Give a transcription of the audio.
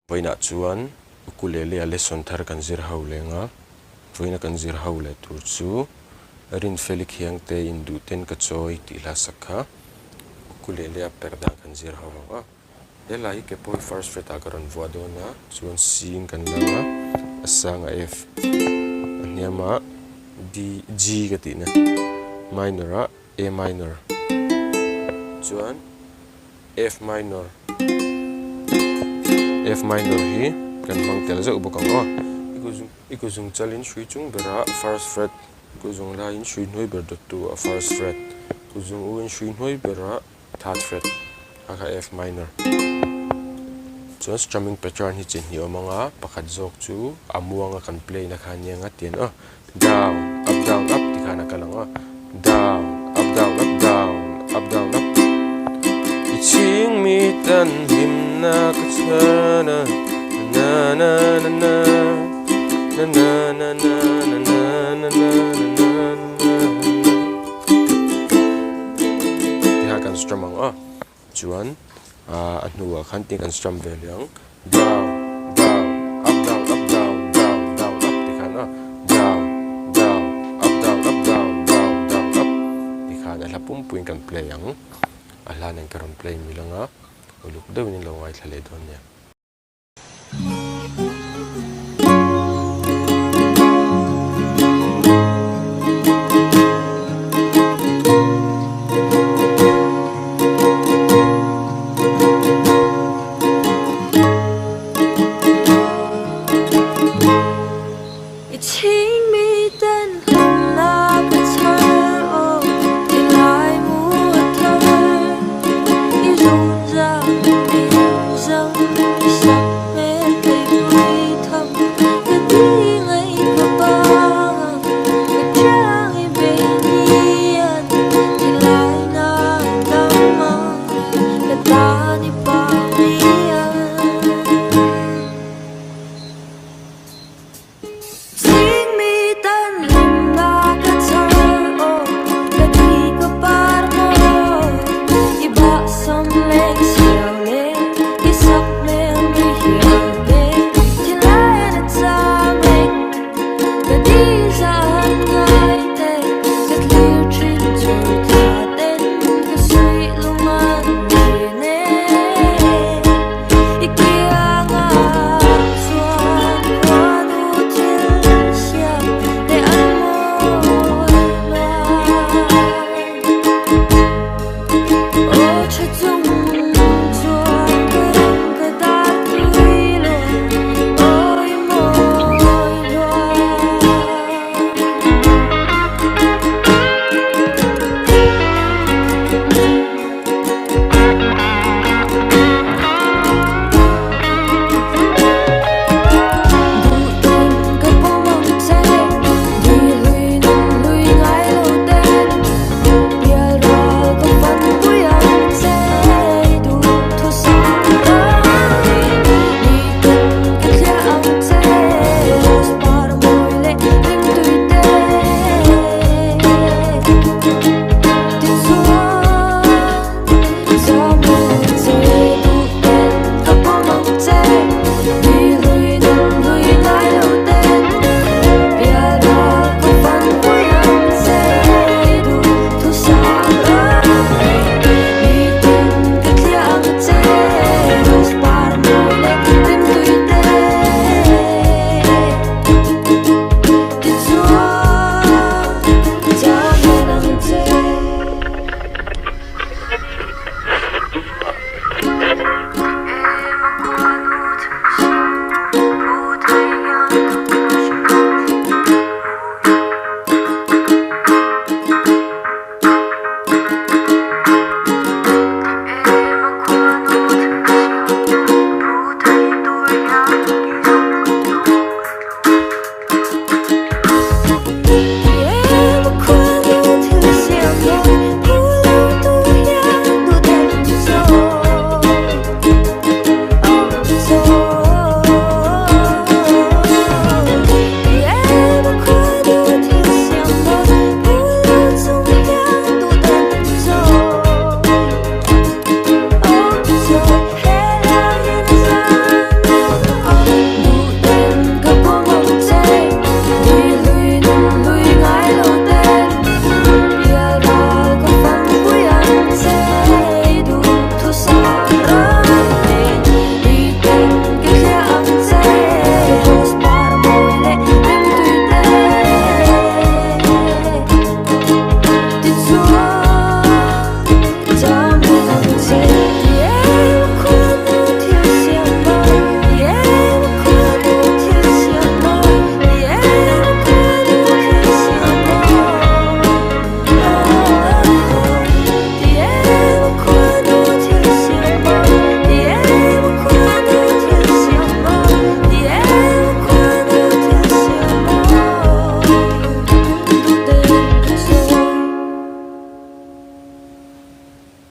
Voina chuan ukulele lesson thar kan zir ho lenga voina kan zir ho le tur chu Rinfeli Khiangte in du ten ka chawi ti la sakha ukulele a perhdan kan zir ho wa ela hi ke poi first fret a karon vuadona chuan C kan langa asanga F aniama D G ka ti na minor A minor chuan F minor hi kan mang tel za ubokang ikuzung chalin shui chung bera first fret kuzung la in shui noi ber dot to a first fret kuzung u in shui noi bera third fret aka F minor chuan strumming pattern hi chen hi omanga pakhat jok chu amuanga kan play na khania nga tian down up ti khana kalanga down up down up iching mi tan himna ka chana na na na na na na na na na na ti ha kan strum ang chuan anuwa khan ti kan strum ve liang down up ti khana down up ti khana la pum puin kan play ang ala nang karon play milanga uluk dawin lo ngai thale don ya